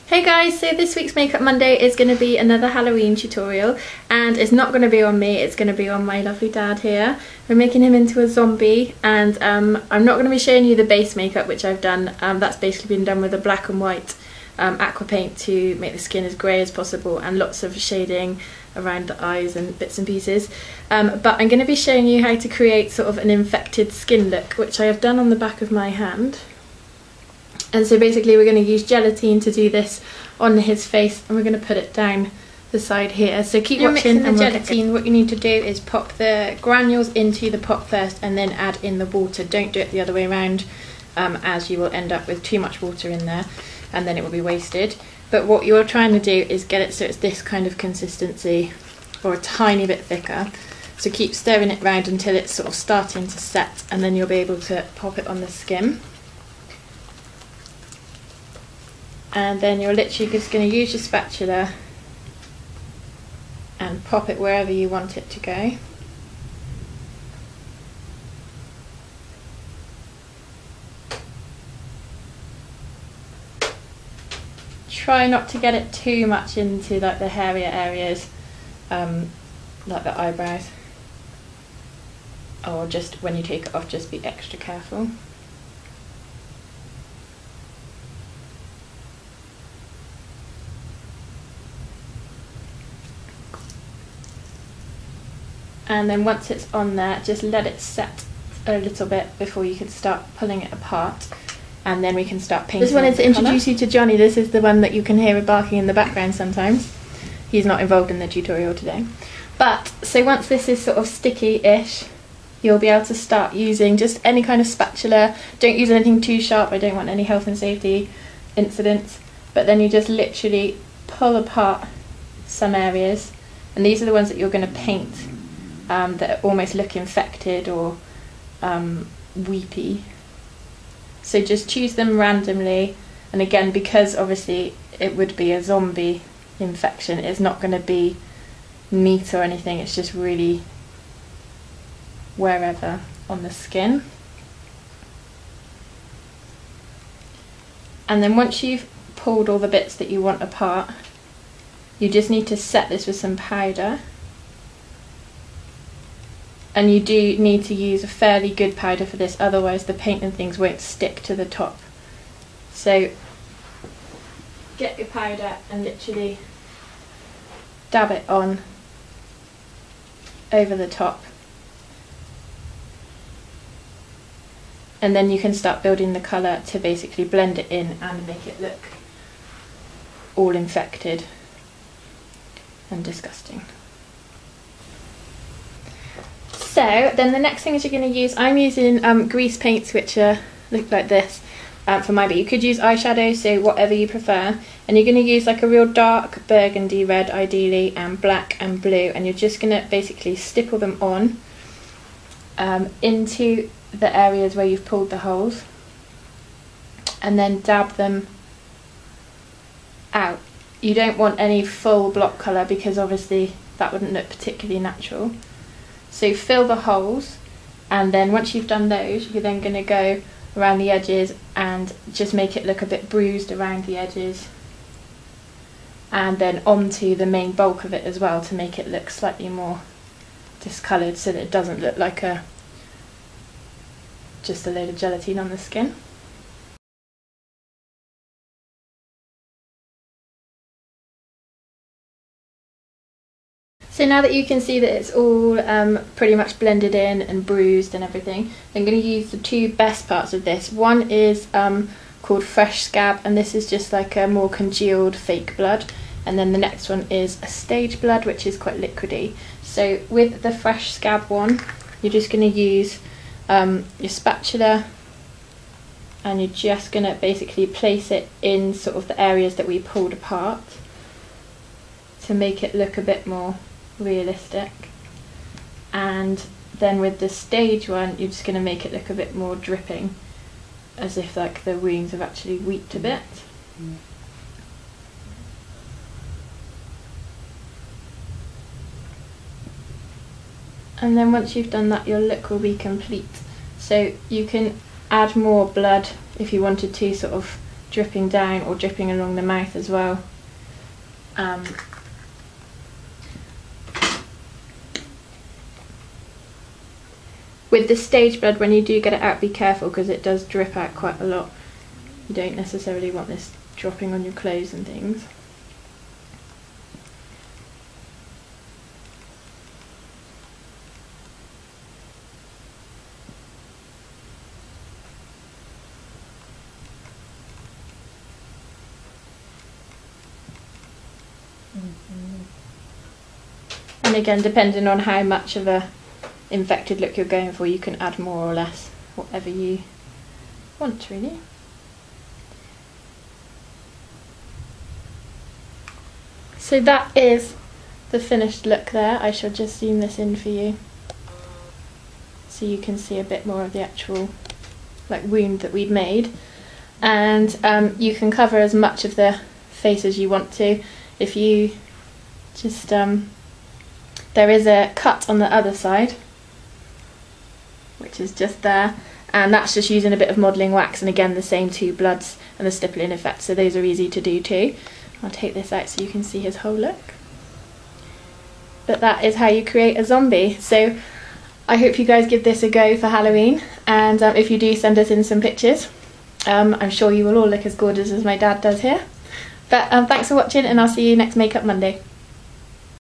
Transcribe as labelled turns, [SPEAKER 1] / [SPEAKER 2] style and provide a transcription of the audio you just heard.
[SPEAKER 1] Hey guys, so this week's Makeup Monday is going to be another Halloween tutorial, and it's not going to be on me, it's going to be on my lovely dad here. We're making him into a zombie, and I'm not going to be showing you the base makeup which I've done. That's basically been done with a black and white aqua paint to make the skin as grey as possible, and lots of shading around the eyes and bits and pieces. But I'm going to be showing you how to create sort of an infected skin look, which I have done on the back of my hand. And so basically we're going to use gelatine to do this on his face, and we're going to put it down the side here. So keep watching. And the gelatine, what you need to do is pop the granules into the pot first and then add in the water. Don't do it the other way around, as you will end up with too much water in there and then it will be wasted. But what you're trying to do is get it so it's this kind of consistency or a tiny bit thicker. So keep stirring it around until it's sort of starting to set, and then you'll be able to pop it on the skin. And then you're literally just going to use your spatula and pop it wherever you want it to go. Try not to get it too much into like the hairier areas, like the eyebrows, or just when you take it off, just be extra careful. And then once it's on there, just let it set a little bit before you can start pulling it apart, and then we can start painting. Just wanted to introduce you to Johnny. This is the one that you can hear barking in the background sometimes. He's not involved in the tutorial today. But, so once this is sort of sticky-ish, you'll be able to start using just any kind of spatula. Don't use anything too sharp, I don't want any health and safety incidents. But then you just literally pull apart some areas, and these are the ones that you're going to paint. That almost look infected or weepy. So just choose them randomly, and again, because obviously it would be a zombie infection, it's not going to be meat or anything, it's just really wherever on the skin. And then once you've pulled all the bits that you want apart, you just need to set this with some powder. And you do need to use a fairly good powder for this, otherwise the paint and things won't stick to the top. So get your powder and literally dab it on over the top. And then you can start building the colour to basically blend it in and make it look all infected and disgusting. So then the next thing is you're going to use, I'm using grease paints which look like this for mine, but you could use eyeshadow, so whatever you prefer. And you're going to use like a real dark burgundy red ideally, and black and blue, and you're just going to basically stipple them on into the areas where you've pulled the holes, and then dab them out. You don't want any full block colour because obviously that wouldn't look particularly natural. So fill the holes, and then once you've done those, you're then going to go around the edges and just make it look a bit bruised around the edges, and then onto the main bulk of it as well to make it look slightly more discoloured, so that it doesn't look like just a load of gelatine on the skin. So now that you can see that it's all pretty much blended in and bruised and everything, I'm going to use the two best parts of this. One is called Fresh Scab, and this is just like a more congealed fake blood. And then the next one is a stage blood, which is quite liquidy. So with the Fresh Scab one, you're just going to use your spatula, and you're just going to basically place it in sort of the areas that we pulled apart to make it look a bit more realistic. And then with the stage one, you're just going to make it look a bit more dripping, as if like the wounds have actually weeped a bit. And then once you've done that, your look will be complete. So you can add more blood if you wanted to, sort of dripping down or dripping along the mouth as well. With the stage blood, when you do get it out, be careful because it does drip out quite a lot. You don't necessarily want this dropping on your clothes and things. And again, depending on how much of a infected look you're going for, you can add more or less, whatever you want really. So that is the finished look there. I shall just zoom this in for you so you can see a bit more of the actual wound that we'd made. And you can cover as much of the face as you want to. If you just there is a cut on the other side, which is just there, and that's just using a bit of modelling wax, and again the same 2 bloods and the stippling effect, so those are easy to do too. I'll take this out so you can see his whole look. But that is how you create a zombie. So I hope you guys give this a go for Halloween, and if you do, send us in some pictures. I'm sure you will all look as gorgeous as my dad does here. But thanks for watching, and I'll see you next Makeup Monday.